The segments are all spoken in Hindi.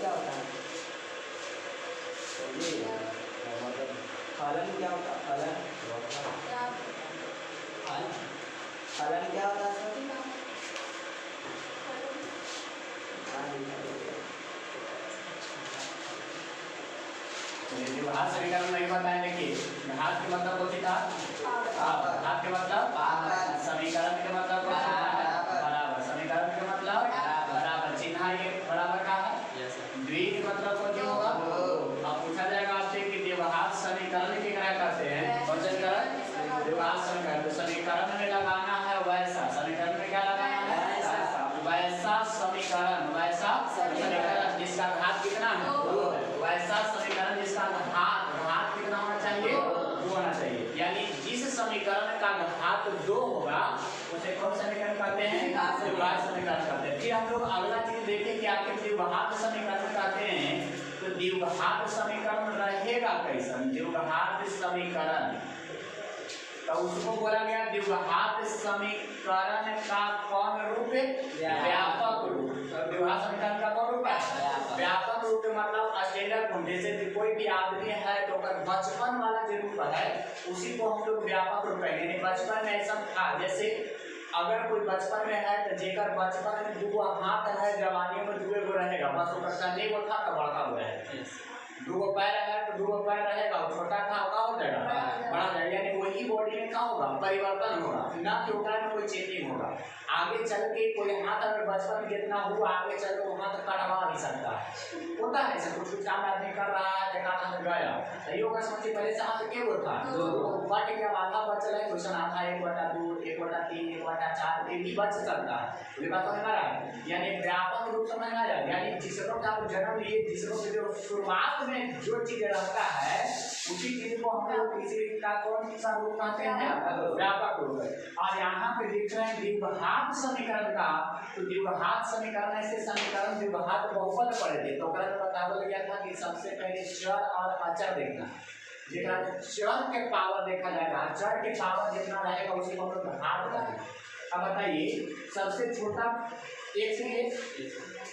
क्या होता है? फलन क्या होता है? फलन फलन क्या होता है सर? घात समीकरण नहीं बताए। देखिए घात के मतलब कौन सी था? घात के मतलब समीकरण के मतलब बराबर। समीकरण के मतलब बराबर। चिन्ह ये बराबर का है। द्वि के मतलब कौन सी होगा? अब पूछा जाएगा आपसे कि द्विघात समीकरण क्या करते हैं? कौन सा समीकरण? द्विघात समीकरण। तो समीकरण में लगाना है वैसा। समीकरण में क्या लगाना है? वैसा समीकरण। वैसा समीकरण जिसका घात कितना है? वैसा समीकरण जिसका घात कितना होना चाहिए? 2 होना चाहिए। यानी जिस समीकरण का घात 2 होगा उसे कौन समीकरण कहते हैं? द्विघात समीकरण कहते हैं। फिर हम लोग अगला चीज देखें कि आखिर द्विघात समीकरण कहते हैं तो द्विघात समीकरण रहेगा कैसा? द्विघात समीकरण तो उसको बोला गया द्विघात समीकरण का कौन रूप है? व्यापक रूप। द्विघात समीकरण का कौन रूप है? व्यापक रूप मतलब स्टैंडर्ड फॉर्म। जैसे कोई भी आदमी है तो बचपन वाला जो रूप है उसी को हम लोग व्यापक रूप कहेंगे। बचपन में ऐसा था, जैसे अगर कोई बचपन में है तो जेकर बचपन में 2 हाथ है, जवानी में 2 रहेगा, बस उसका कंधे को था तो बड़का हो जाएगा। 2 पैर है तो 2 पैर रहेगा, छोटा था का हो जाएगा, बड़ा जाएगा। यानी वही बॉडी में क्या होगा? परिवर्तन होगा, ना कि ओकरा में कोई चेंजिंग होगा। आगे चल के कोई हाथ अगर बचपन में जितना हुआ आगे चल के वो हाथ कटवा नहीं सकता है। होता है ऐसा, कुछ काम आदमी कर रहा है, देखा हाथ गया सही होगा। समझिए पहले से हाथ के वो था बट क्या आधा बचल है, क्वेश्चन आता है 1/2 1/3 1/4 ये भी बच सकता है। ये बात समझ आ रहा है? यानी व्यापक रूप समझ आ जाए। यानी जिस रोग का आप जन्म लिए, जिस रोग के जो शुरुआत में जो चीज रहता है उसी चीज को हम लोग किसी का कौन सा रूप कहते हैं? व्यापक रूप। और यहाँ पे देख रहे हैं द्विघात समीकरण का। तो द्विघात समीकरण ऐसे समीकरण द्विघात बहुपद पढ़े थे तो बतावल गया था कि सबसे पहले चर और अचर देखना। जेकरा चर के पावर देखा जाएगा, चर के पावर जितना रहेगा उसी को हम लोग घात कहेंगे। अब बताइए सबसे छोटा x है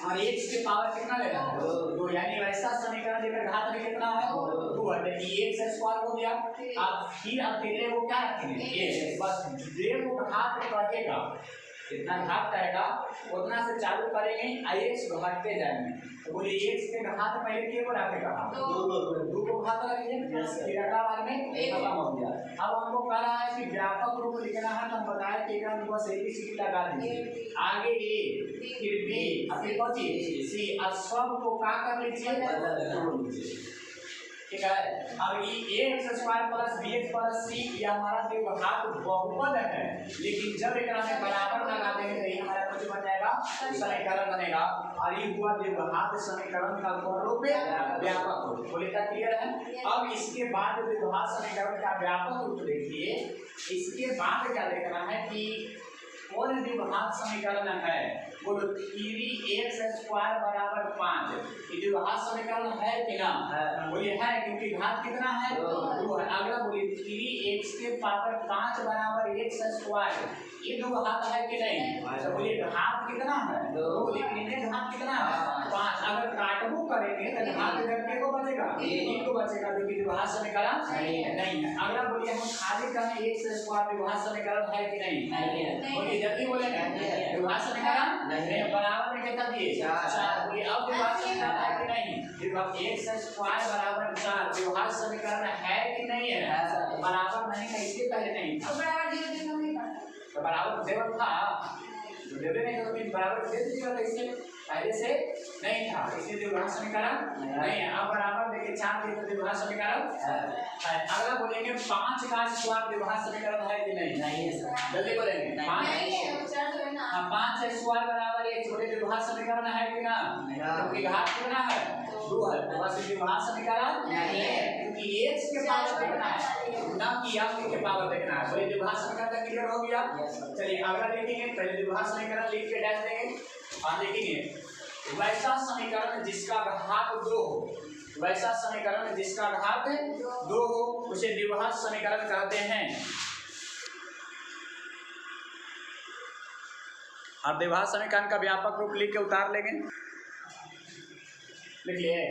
और x के पावर कितना लेना है? 2। यानी वैसा समीकरण जेकर घात में कितना है? 2 है। x स्क्वायर हो गया। अब फिर अकेले वो क्या रखेंगे? बस जो वो घात रहेगा कितना घात रहेगा उतना से चालू करेंगे, x घटते जाएंगे। तो बोलिए x के घात पहले के को रखेगा? 2 को घात रखेंगे, फिर अगला भाग में खत्म हो गया। अब हमको कह रहा है कि व्यापक रूप लिखना है तो हम बताए कि बस ABCD लगा दीजिए। आगे A फिर B फिर कौन सी C। अब सब को क्या कर लीजिए? ठीक है। अब ये ax square plus bx plus c ये हमारा द्विघात बहुपद है, लेकिन जब एक में बराबर लगा देंगे तो ये हमारा कुछ बन जाएगा? समीकरण बनेगा। और ये हुआ द्विघात समीकरण का कौन रूप है? व्यापक रूप। बोले क्या क्लियर है? अब इसके बाद द्विघात समीकरण का व्यापक रूप देखिए। इसके बाद क्या देखना है कि कौन द्विघात समीकरण है? बोलो 3x स्क्वायर बराबर 5 ये द्विघात समीकरण है कि ना? बोलिए है, क्योंकि घात कितना है? 2 है। अगला बोलिए 3x के पावर 5 बराबर x स्क्वायर ये द्विघात है कि नहीं? तो बोलिए घात कितना है? 2। लेकिन इन्हें घात कितना है? 5। अगर काटबू करेंगे तो घात इधर के को बचेगा? 1 को बचेगा, क्योंकि द्विघात समीकरण नहीं है। अगला बोलिए हम खाली करें x स्क्वायर द्विघात समीकरण है कि नहीं? बोलिए जल्दी बोलेंगे। द्विघात समीकरण नहीं बराबर में कितना दिए? 4। बोलिए अब द्विघात समीकरण है कि नहीं? x स्क्वायर बराबर 4 द्विघात समीकरण है कि नहीं है? बराबर नहीं है, इसके पहले नहीं था। तो बराबर देवल था देवे नहीं तो बराबर दे दीजिएगा। तो इससे पहले से नहीं था, इसलिए द्विघात समीकरण नहीं है। अब बराबर देखिए 4 के तो द्विघात समीकरण है। अगला बोलेंगे 5 का स्क्वायर द्विघात समीकरण है कि नहीं? नहीं है सर, जल्दी बोलेंगे। 5 स्क्वायर बराबर 1 बोले द्विघात समीकरण है कि ना? क्योंकि घात कितना है? 2 है। बस द्विघात समीकरण नहीं है, क्योंकि x के पावर देखना है ना कि y के पावर देखना है। बोले द्विघात समीकरण क्लियर हो गया। चलिए अगला देखेंगे। पहले द्विघात समीकरण लिख के डैश देंगे और देखेंगे वैसा समीकरण जिसका घात 2 हो, वैसा समीकरण जिसका घात 2 हो उसे द्विघात समीकरण कहते हैं। अब द्विघात समीकरण का व्यापक रूप लिख के उतार लेंगे। लिख लिए।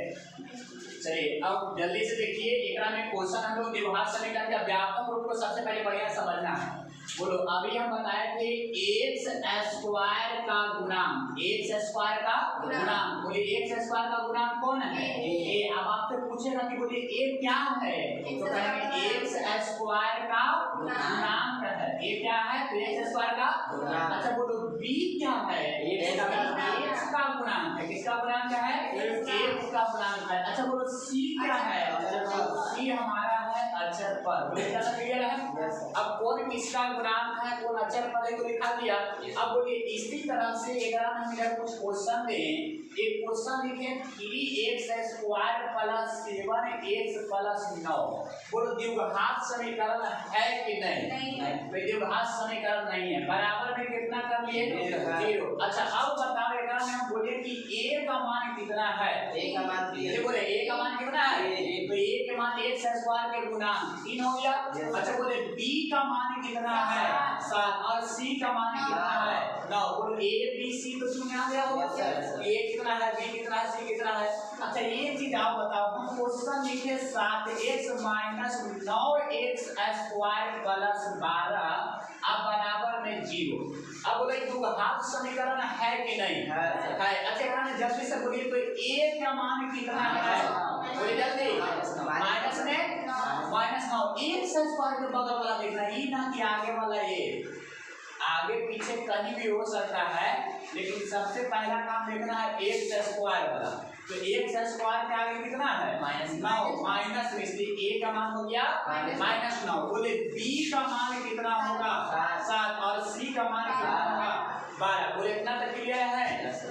चलिए अब जल्दी से देखिए एकरा में क्वेश्चन हम लोग द्विघात समीकरण के व्यापक रूप को सबसे पहले बढ़िया समझना है। बोलो अभी हम बताए थे एक्स स्क्वायर का गुणांक, एक्स स्क्वायर का गुणांक, बोलिए एक्स स्क्वायर का गुणांक कौन है? ए। अब आपसे पूछेगा कि बोलिए ए क्या है, तो कहेंगे एक्स स्क्वायर का गुणांक है। ए क्या है? तो एक्स स्क्वायर का गुणांक। अच्छा बोलो बी क्या है? एक्स का गुणांक है। किसका गुणांक है? एक्स का गुणांक है। अच्छा बोलो सी क्या है? सी हमारा है अचर पद। बोलिए क्या क्लियर है? अब कौन किसका गुणांक है, कौन अचर पद है, तो लिखा दिया। अब बोलिए इसी तरह से अगर हम इधर कुछ क्वेश्चन दें, एक क्वेश्चन लिखे 3x square plus 7x plus 9, बोलो द्विघात समीकरण है कि नहीं? नहीं। द्विघात समीकरण नहीं है। बराबर में कितना कर लिए? 0। अच्छा अब बताओ अगर हम बोले कि a का मान कितना है? a का मान बोले a का मान कितना है? तो a के मान x स्क्वायर के गुणांक 3 हो गया। अच्छा बोले b का मान कितना है? 7 और c का मान कितना है? 9। बोलो a b c तो तुम यहाँ गया होगा, a कितना है, b कितना है, c कितना है। अच्छा ये चीज आप बताओ, हम क्वेश्चन लिखे 7x minus 9x square plus 12 अब बराबर में 0। अब बोले द्विघात समीकरण है कि नहीं? है। अच्छा यहाँ जल्दी से बोलिए तो a का मान कितना है? बोलिए जल्दी। माइनस में माइनस 9, एक्स स्क्वायर के बगल वाला देखना, ये ना कि आगे वाला ये, आगे पीछे कहीं भी हो सकता है, लेकिन सबसे पहला काम देखना है एक्स स्क्वायर वाला। तो एक्स स्क्वायर के आगे कितना है? -9, माइनस में, इसलिए a का मान हो गया -9। बोले b का मान कितना होगा? 7 और c का मान कितना होगा? 12। बोले इतना तक क्लियर है?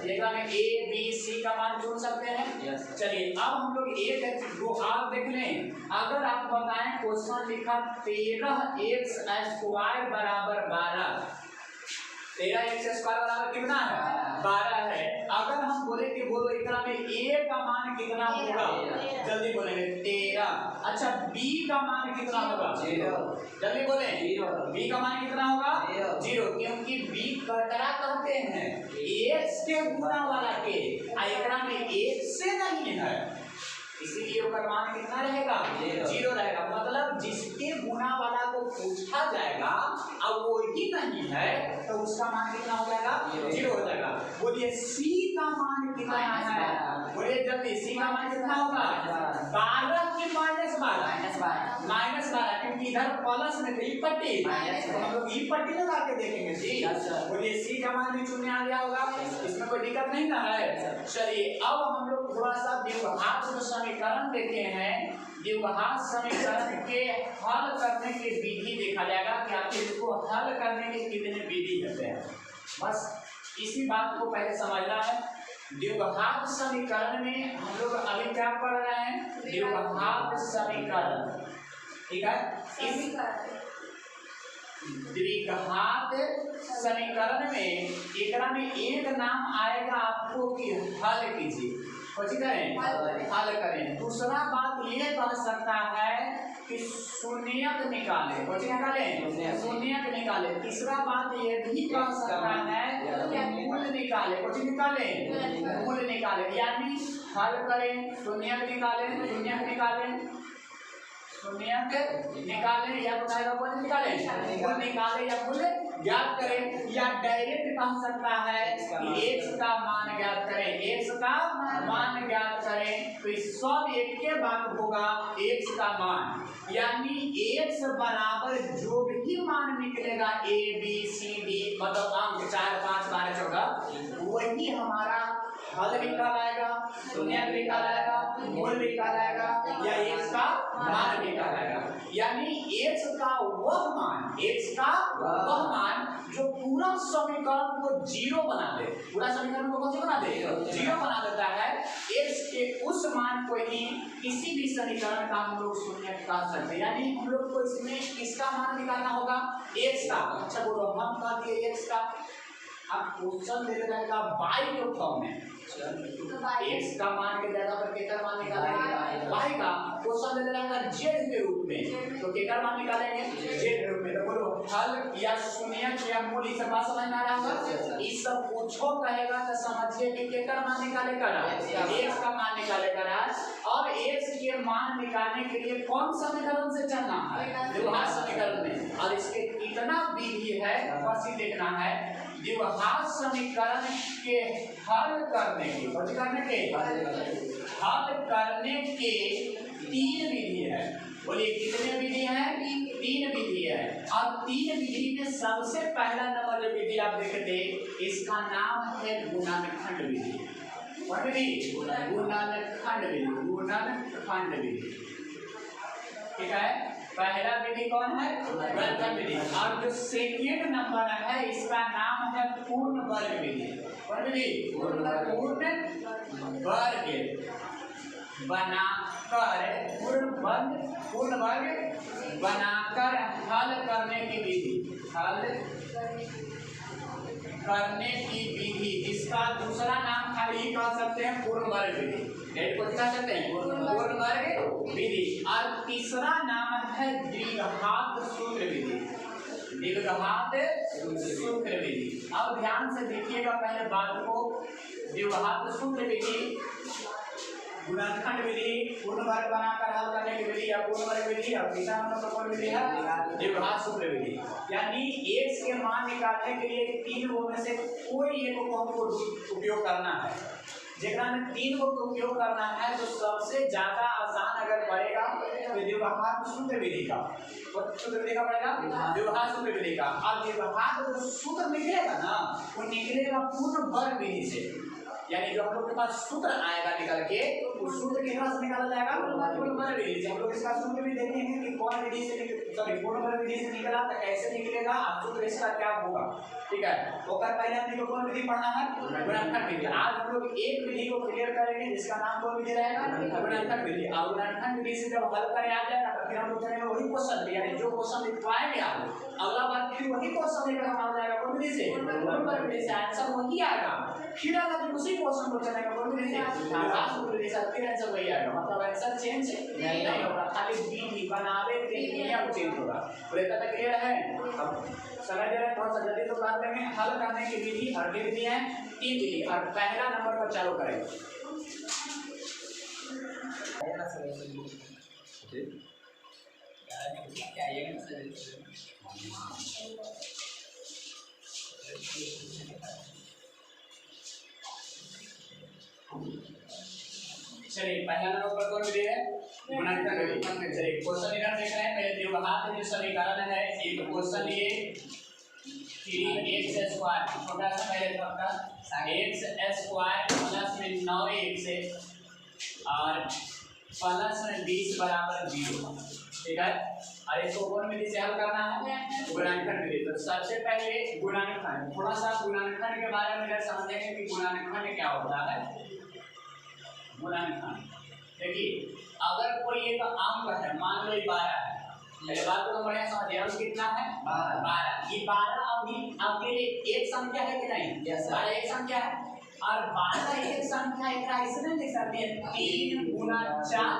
एकरा में a b c का मान चुन सकते हैं। चलिए अब हम लोग एक दो आप देख लें। अगर आप बताएं क्वेश्चन लिखा 13x स्क्वायर बराबर 12, 13x स्क्वायर बराबर कितना है? 12 है। अगर हम बोले कि बोलो एकरा में a का मान कितना होगा? जल्दी बोलेंगे 13। अच्छा b का मान कितना होगा? 0। जल्दी बोले 0। b का मान कितना होगा? 0, क्योंकि b कतरा कहते हैं x के गुणा वाला के, एकरा में x से नहीं है, इसीलिए उसका मान कितना रहेगा? 0 रहेगा। मतलब जिसके गुणा वाला को पूछा जाएगा अब वो ही नहीं है तो उसका मान कितना हो जाएगा? 0 हो जाएगा। बोलिए c का मान कितना है? बोलिए जल्दी c का मान कितना होगा? 12 की -12, क्योंकि इधर प्लस में तो ई पट्टी, तो हम लोग ई पट्टी लगा के देखेंगे जी। बोलिए c का मान भी चुनने आ गया होगा, इसमें कोई दिक्कत नहीं ना है। चलिए अब हम लोग थोड़ा सा द्विघात समीकरण देखे हैं। द्विघात समीकरण के हल करने की विधि देखा जाएगा कि आपको इसको हल करने के कितने विधि होते हैं, बस इसी बात को पहले समझना है। द्विघात समीकरण में हम लोग अभी क्या पढ़ रहे हैं? द्विघात समीकरण, ठीक है। इस द्विघात समीकरण में एकरा में एक नाम आएगा आपको कि हल कीजिए, हल करें। दूसरा बात ये कर सकता है कि शून्यक निकाले, शून्यक निकाले। तीसरा बात ये भी कह सकता है मूल निकाले, मूल निकाले, यानी हल करें, शून्यक निकालें, शून्यक निकालें या बताएगा कौन निकालें? मूल निकालें या मूल ज्ञात करें, या डायरेक्ट कह सकता है कि x का मान ज्ञात करें, x का मान ज्ञात करें। तो इस सब एक के बाद होगा x का मान, यानी x बराबर जो भी मान निकलेगा a b c d, मतलब अंक 4 5 12 14, वही हमारा हल निकाल आएगा, शून्यक निकाल आएगा, मूल निकाल आएगा या x का मान निकाल आएगा। यानी x का वह मान जो पूरा समीकरण को 0 बना दे, पूरा समीकरण को कौन सा बना दे? 0 बना देता है। x के उस मान को ही किसी भी समीकरण का हम लोग शून्यक कह सकते हैं। यानी हम लोग को इसमें किसका मान निकालना होगा? x का। अच्छा बोलो हम कह दिए x का, अब क्वेश्चन दे रहेगा y के फॉर्म में, x का मान के जगह पर कितना मान निकालेंगे? y का। क्वेश्चन दे देगा जेड के रूप में, तो केकर मान निकालेंगे जेड के रूप में। तो बोलो हल या शून्यक या मूल इस बात समझ में आ रहा होगा। इस सब पूछो कहेगा तो समझिए कि केकर मान निकालेगा एक्स का मान निकालेगा। और एक्स के मान निकालने के लिए कौन समीकरण से चलना है द्विघात समीकरण में, और इसके कितना विधि है बस ही देखना है। द्विघात समीकरण के हल करने के तीन विधि है। बोलिए कितने विधि है? तीन विधि है। और तीन विधि में सबसे पहला नंबर जो विधि आप देखते इसका नाम है गुणनखंड विधि। गुणनखंड विधि, ठीक है। पहला विधि कौन है? गुणनखंड विधि। और जो सेकेंड नंबर है इसका नाम है पूर्ण वर्ग विधि। पूर्ण वर्ग बनाकर हल करने की विधि, जिसका दूसरा नाम खाली कह सकते हैं पूर्ण वर्ग विधि। पूर्ण वर्ग विधि। और तीसरा नाम है द्विघात सूत्र विधि। अब ध्यान से देखिएगा पहले बात को। द्विघात सूत्र विधि, गुणनखंड विधि, पूर्ण वर्ग बनाकर हल करने की विधि या पूर्ण वर्ग विधि, और तीसरा नंबर कौन विधि है? द्विघात सूत्र विधि। यानी एक्स के मान निकालने के लिए तीन में से कोई एक को हमको उपयोग करना है। जेकरा में तीन को उपयोग करना है तो सबसे ज्यादा आसान अगर पड़ेगा तो द्विघात सूत्र विधि का पड़ेगा, द्विघात सूत्र विधि का। और द्विघात जो सूत्र निकलेगा ना वो निकलेगा पूर्ण वर्ग विधि से। यानी जो हम लोग के पास सूत्र आएगा निकल के उस सूत्र के से निकाला जाएगा पूर्ण वर्ग विधि से। हम लोग इसका सूत्र भी देखेंगे कि कौन विधि से पूर्ण वर्ग विधि से निकला तो कैसे निकलेगा, अब सूत्र इसका क्या होगा, ठीक है। तो पहले हमने को कौन विधि पढ़ना है? गुणनखंड विधि। आज हम लोग एक विधि को क्लियर करेंगे जिसका नाम कौन विधि रहेगा? गुणनखंड विधि। और गुणनखंड विधि से जब हल करे आ जाएगा तो फिर हम लोग चलेंगे वही क्वेश्चन, यानी जो क्वेश्चन लिखवाएंगे आप अगला बार फिर वही क्वेश्चन लेकर हम आ जाएगा कौन विधि से? पूर्ण वर्ग विधि से। आंसर वही आएगा। फिर अगर उसी क्वेश्चन को चलेगा कौन विधि से? द्विघात सूत्र विधि से, फिर आंसर वही आएगा। मतलब आंसर चेंज नहीं होगा, खाली विधि बनावे के नियम चेंज होगा। पूरे तक क्लियर है? अब समझ रहे हैं? थोड़ा सा जल्दी तो कर लेंगे। हल करने की विधि और विधि है तीन विधि। और पहला नंबर पर चालू करेंगे। चलिए पहला नंबर पर कौन विधि है? गुणनखंड विधि। चलिए क्वेश्चन इधर देख रहे हैं। पहले द्विघात जो समीकरण है एक क्वेश्चन लिए 3x² छोटा सा पहले आपका x² प्लस में 9x और प्लस में 20 बराबर 0, ठीक है। और इसको कौन विधि से हल करना है? गुणनखंड विधि। तो सबसे पहले गुणनखंड, थोड़ा सा गुणनखंड के बारे में समझेंगे कि गुणनखंड क्या होता है। गुणनखंड देखिए, अगर कोई एक अंक है, मान लो 12 है, मेरे बात को बढ़िया समझिए। अंक कितना है? 12। ये 12 अभी आपके लिए एक संख्या है कि नहीं? 12 एक संख्या है। और 12 एक संख्या है, ऐसे नहीं लिख सकते 3 गुना 4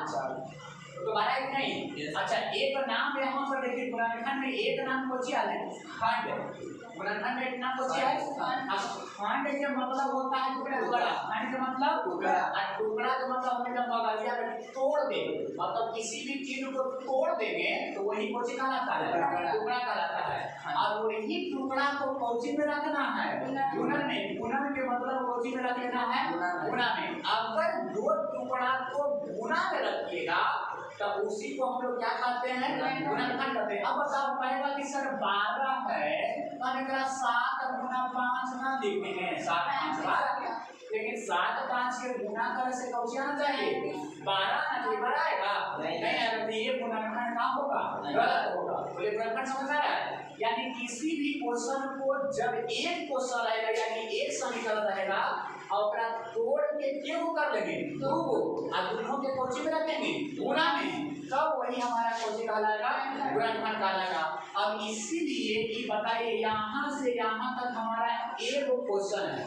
तो 12 एक नहीं। अच्छा एक नाम यहाँ पर देखिए गुणनखंड में एक नाम को क्या है? खंड। गुणनखंड में एक नाम को क्या है? खंड के मतलब होता है टुकड़ा। खंड का मतलब टुकड़ा। और टुकड़ा का मतलब हमने जब बगालिया में तोड़ दे, मतलब किसी भी चीज को तोड़ देंगे तो वही कोची कहलाता है? टुकड़ा कहलाता है। और वही टुकड़ा को कोची में रखना है? गुणन में। गुणन के मतलब कोची में रख लेना है? गुणा में। अगर दो टुकड़ा को गुणा में रखिएगा तब उसी को हम लोग क्या कहते हैं? गुणनखंड कहते हैं। अब बताओ पहला कि सर 12 है तो 7 गुना 5 ना लिखेंगे, 7 5 12, लेकिन 7 5 के गुना करे से कौन आना चाहिए? 12 ना तो बड़ा आएगा नहीं आएगा। तो ये गुणनखंड ना होगा, गलत होगा। बोले गुणनखंड समझ आ रहा है? यानी किसी भी क्वेश्चन को जब एक क्वेश्चन रहेगा यानी एक समीकरण रहेगा और तोड़ के क्यों कर लेंगे? दो को और दोनों के कोची में रखेंगे? गुणा में। तब वही हमारा कोची कहलाएगा? गुणनखंड कहलाएगा। अब इसीलिए ये बताइए यहाँ से यहाँ तक हमारा एक क्वेश्चन है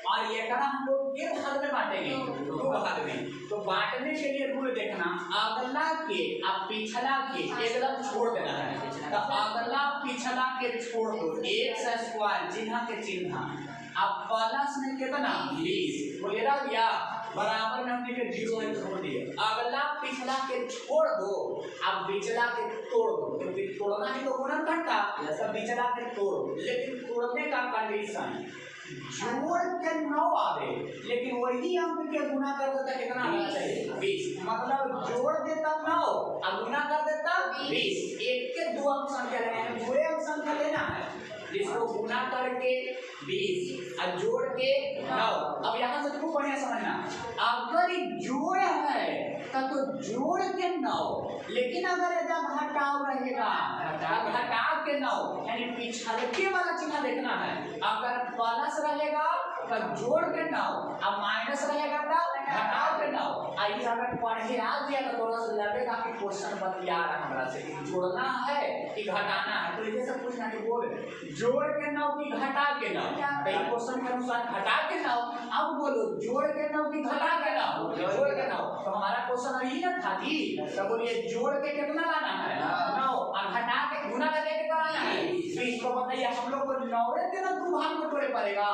और ये हम लोग किस भाग में बांटेंगे? दो भाग में। तो बांटने के लिए रूल देखना, अगला के अब पिछला के एकदम छोड़ देना है। तो अगला पिछला के छोड़ दो, एक्स स्क्वायर चिन्ह के चिन्ह, अब प्लस में कितना 20 बोले रह गया, बराबर में हमने के 0 में छोड़ दिए। अगला पिछला के छोड़ दो, अब पिछला के तोड़ दो, क्योंकि तोड़ना ही तो गुणन करता, सब पिछला के तोड़ दो। लेकिन तोड़ने का कंडीशन जोड़ के 9 आवे, लेकिन वही अंक के गुना कर देता कितना आना चाहिए 20, मतलब जोड़ देता 9 और गुना कर देता 20। एक के दो अंक संख्या लेना है, पूरे अंक संख्या लेना है, जिसको गुना करके 20 और जोड़ के 9। अब यहाँ से खूब बढ़िया समझना, अगर जोड़ है तो जोड़ के 9, लेकिन अगर जब घटाव रहेगा घटाव के 9 यानी पिछले वाला चिन्ह देखना है। अगर प्लस रहेगा तो जोड़ के 9 और माइनस रहेगा तो घटाव के 9। आइए अगर पढ़े आ गया तो थोड़ा सा लगेगा कि क्वेश्चन बतिया रहा है हमरा से कि जोड़ना है कि घटाना है, तो ये सब पूछना कि बोल जोड़ के 9 की घटा के 9, तो ये क्वेश्चन के अनुसार घटा के 9। अब बोलो जोड़ के 9 की घटा के 9, जोड़ के 9, तो हमारा क्वेश्चन यही ना था जी। तो बोलिए जोड़ के कितना लाना है 9 और घटा के गुना करके कितना लाना है 20। तो बताइए हम लोग को 9 के ना 2 भाग में तोड़े पड़ेगा,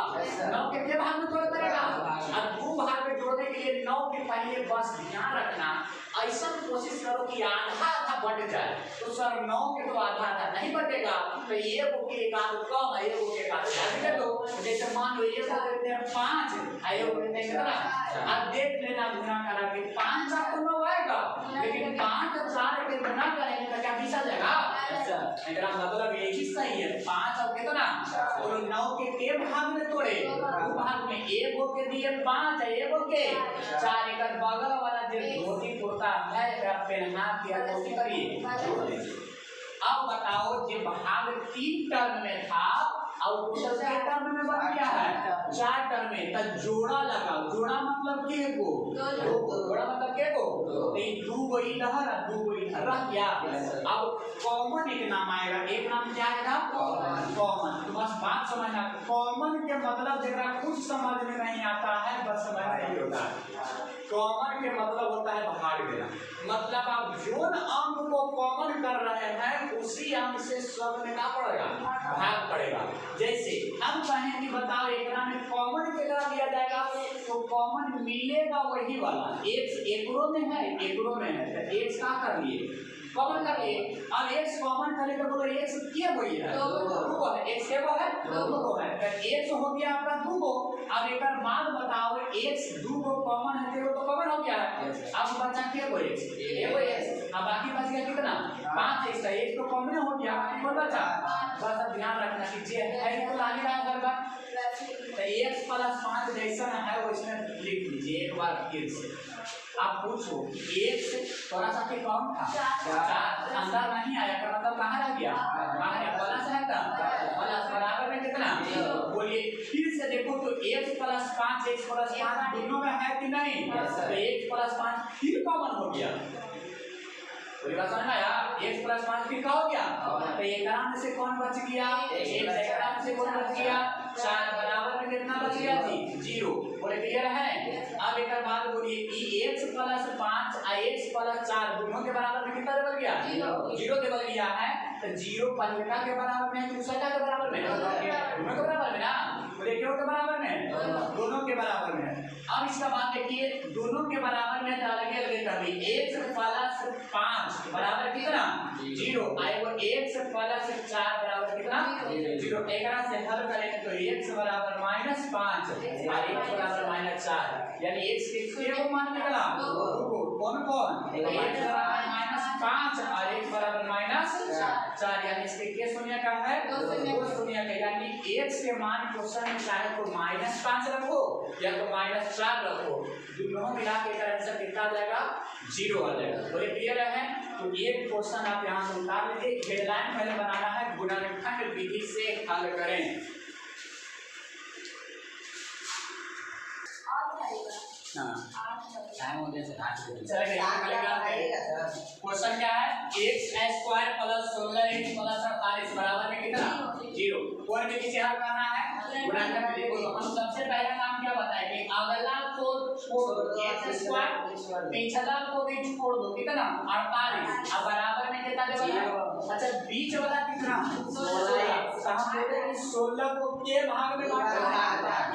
9 के कितने भाग में तोड़े पड़ेगा, और 2 भाग में जोड़ने के लिए 9 के पहले बस ध्यान रखना ऐसा कोशिश करो कि आधा आधा बट जाए। तो सर 9 के तो आधा आधा नहीं बटेगा, तो ये को के एक आध कम है, ये को के एक आध ज्यादा दो। जैसे मान लो ये को देते हैं 5 है, ये को देते हैं कितना, अब देख लेना गुना करा के 5 4 तो 9 आएगा, लेकिन 5 और 4 के गुना करेंगे तो क्या पीछा जाएगा। मेरा मतलब यही सही है, 5 और कितना तो 9 के भाग में तोड़े, 2 भाग में एक को के दिए 5 है, एक को के 4, एक बगल वाला जो धोती कुर्ता है पहना किया तो करिए। अब बताओ जो भाग 3 टर्म में था और दूसरे टर्म में बन गया है 4 टर्म में, तो जोड़ा लगाओ। जोड़ा मतलब के को, जोड़ा मतलब के को, तो ये 2 गो इधर और 2 गो इधर रह गया। अब कॉमन एक नाम आएगा, एक नाम क्या आएगा कॉमन। तो बस बात समझना, कॉमन के मतलब जरा कुछ समझ में नहीं आता है बस समझना ही होता है। कॉमन के मतलब होता है भाग देना, मतलब आप जो अंक को कॉमन कर रहे हैं उसी अंक से सब में क्या पड़ेगा भाग पड़ेगा। जैसे हम कहें कि बताओ एक में कॉमन कितना दिया जाएगा, तो कॉमन मिलेगा वही वाला, x एकरो में है एकरो में है, तो x का कर लिए कॉमन कर लिए। अब x कॉमन करे तो बोलो x क्या वही है 2 है, x क्या है 2 है, तो x हो गया आपका 2। अब एक बात बताओ x 2 कॉमन है तो कॉमन हो गया है, अब बचा क्या वो x, अब बाकी बच गया कितना 5x, तो x तो कॉमन हो गया, बाकी कौन बचा। बस अब ध्यान रखना कि जे है तो लागे रहा घर का, तो x + 5 जैसा है वैसे लिख लीजिए एक बार फिर से। आप पूछो x थोड़ा सा के कौन था 4 अंदर नहीं आया का मतलब कहाँ रह गया, बाहर है, प्लस है था प्लस बराबर में कितना, बोलिए फिर से देखो तो x + 5 x + 5 दोनों में है कि नहीं, तो x + 5 फिर कॉमन हो गया। कोई बात समझ आया, x + 5 फिर क्या हो गया, तो एक में से कौन बच गया, एक में से कौन बच गया 4, बराबर में कितना बच गया जी 0। बोले क्लियर है। अब एक बात बोलिए x + 5 और x + 4 दोनों के बराबर में कितना बन गया 0 के बन गया है, तो 0 पहला के बराबर में है दूसरा के बराबर में, दोनों के बराबर में ना, बोले क्यों के बराबर में, दोनों के बराबर में। अब इसका बात देखिए दोनों के बराबर में तो अलग अलग कर दी, x + 5 बराबर कितना 0, आएगा x + 4 बराबर कितना 0। एक से हल करेंगे तो x बराबर -5 और x बराबर -4, यानी x के को मान निकला कौन कौन, x बराबर -5 और x बराबर -4, यानी इसके के शून्य का है 2 शून्य का, यानी x के मान क्वेश्चन में चाहे तो -5 रखो या तो -4 रखो, दोनों मिला के आंसर कितना आ जाएगा 0 आ जाएगा। तो ये क्लियर है। तो ये क्वेश्चन आप यहाँ से उतार लीजिए, हेडलाइन पहले बनाना है, गुणनखंड विधि से हल करें। क्वेश्चन क्या है, x² + 16x + 48 बराबर में कितना 0, कोई भी किसी हल करना है गुणनखंड विधि को। हम सबसे पहला काम क्या बताएंगे, अगला को छोड़ दो, एक्स स्क्वायर पिछला को भी छोड़ दो, कितना 48। अब बराबर में कितना देगा? अच्छा बीच वाला कितना 16। तो हम बोले कि 16 को के भाग में बांटना,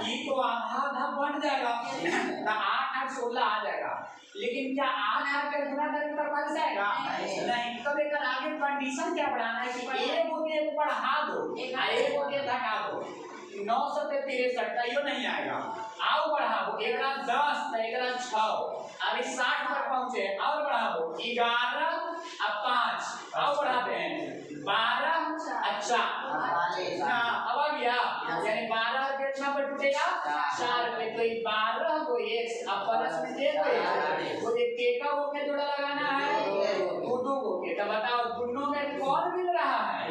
ई तो आधा आधा बन जाएगा ना, 8 और 16 आ जाएगा। लेकिन क्या 8 के गुना करके तो बन जाएगा नहीं। तो लेकर आगे कंडीशन क्या बढ़ाना है कि एक को के बढ़ा दो, एक को के घटा दो। 9 से 63 यो नहीं आएगा, आओ बढ़ाओ, एकरा 10 तो एकरा 6, अभी 60 पर पहुंचे, और बढ़ाओ 11 अब 5, आओ बढ़ाते हैं 12 अच्छा अब आ गया, यानी 12 कितना पर टूटेगा 4 पे, तो 12 को x अब प्लस में दे दो, वो एक के का वो के जोड़ा लगाना है, दो को के, तो बताओ दोनों में कौन मिल रहा है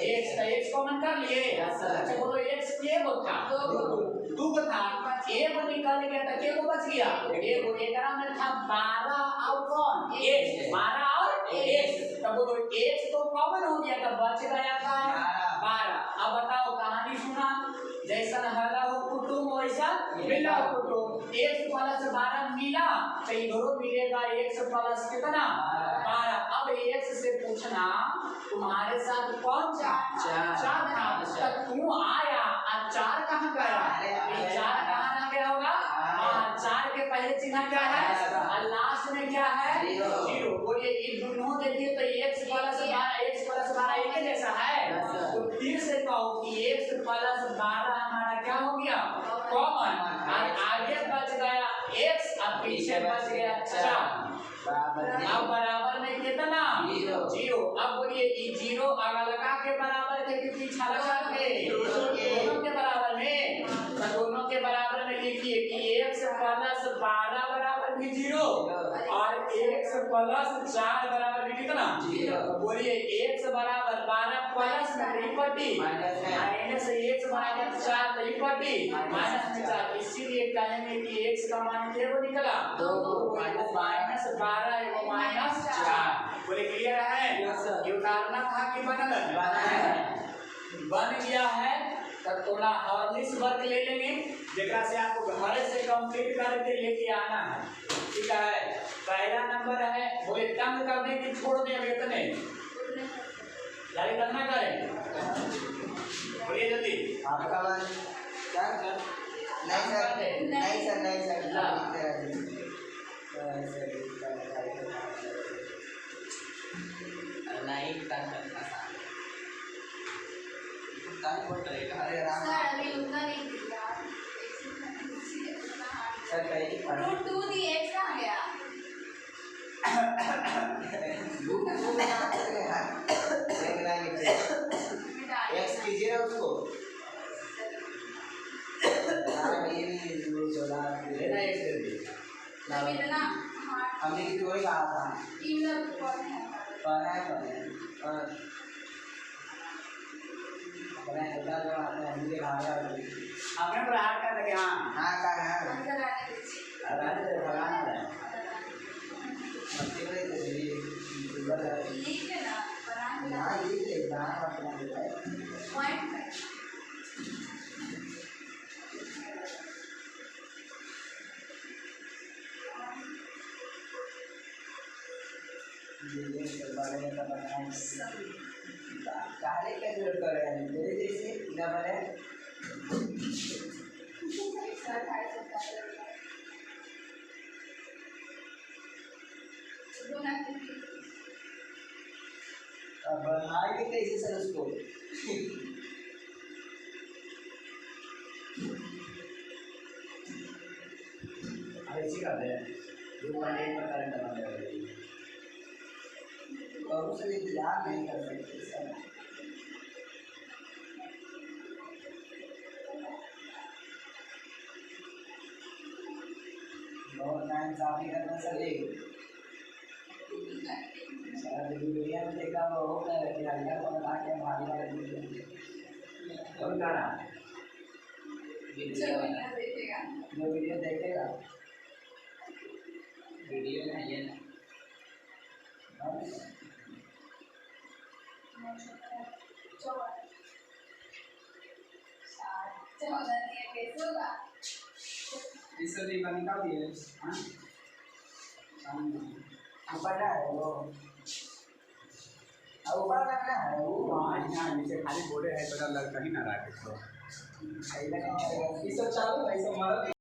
x, तो x कॉमन कर लिए। अच्छा बोलो x के को था दो को था, एक को निकाल गया तो के को बच गया, एक को एकरा में था 12 और कौन x, 12 और x, तो बोलो x तो कॉमन हो गया, तो बच गया था 12। अब बताओ कहानी सुना, जैसा हला हो कुटुम वैसा मिला हो कुटुम, x प्लस 12 मिला तो इधरों मिलेगा x प्लस कितना 12। अब x से पूछना तुम्हारे साथ कौन चार था, तब तू आया और 4 कहाँ गया, 4 कहाँ ना गया होगा, 4 के पहले चिन्ह क्या है और लास्ट में क्या है 0। बोलिए ये दोनों देखिए तो x प्लस 12 एक ही जैसा है, तो फिर से कहो कि x प्लस 12 हमारा क्या हो गया कॉमन, और आगे बच गया x और पीछे बच गया 4। अब बराबर में कितना 0। अब बोलिए ये 0 अगर लगा के बराबर के कि पीछा लगा के दोनों के बराबर में, तो दोनों के बराबर में लिखिए कि x प्लस 12 बराबर भी 0 और x प्लस 4 बराबर भी कितना 0। बोलिए x बराबर 12 प्लस में पट्टी माइनस x बराबर 4 तो पट्टी माइनस में 4, इसीलिए कहेंगे कि x का मान क्या वो निकला 2, माइनस 12 एवं माइनस 4। बोले क्लियर है, ये उतारना था कि बनल बन गया है। तब थोड़ा हॉर्लिक्स वर्क ले लेंगे, जेकरा से आपको घर से कंप्लीट करके लेके आना है, ठीक है। पहला नंबर है, बोले तंग करने की छोड़ दें, अब इतने जारी करना करें, बोलिए जल्दी। आपका मन क्या कर नहीं सर नहीं करना काहे बोल रहे हैं, अरे राम सर अभी उतना नहीं दिया, सर कहीं रूट 2 दी x कहाँ गया, एक्स कीजिए ना उसको, लेना एक्स दे दी इतना हमने किसी को ही कहा था टीम पढ़ना है अपने होता जो आपने हमने भागा आपने प्रहार कर लगे हाँ का है अरे तो भगाना है मस्ती में तो ये लिख लेना बना ना ये ना अपना है पॉइंट ये बारे में बताना काले कैलकुलेट कर रहे हैं मेरे जैसे क्या बने अब बनाएंगे कैसे सर उसको ऐसी कर रहे हैं 2.8 पर करंट बना रहे हैं और उसे इंतजार नहीं कर सकते सर बहुत टाइम साफ नहीं करना सर ये सर दुनिया में देखा वो होता है कि अल्लाह को बता के भारी वाले और गाना जो वीडियो देखेगा वीडियो में ये ना इससे भी बनी का दिए हाँ ऊपर ना है वो ऊपर लगना है वो हाँ यहाँ नीचे खाली बोर्डे है तो लगता ही ना रहा है इससे चालू ऐसे मारो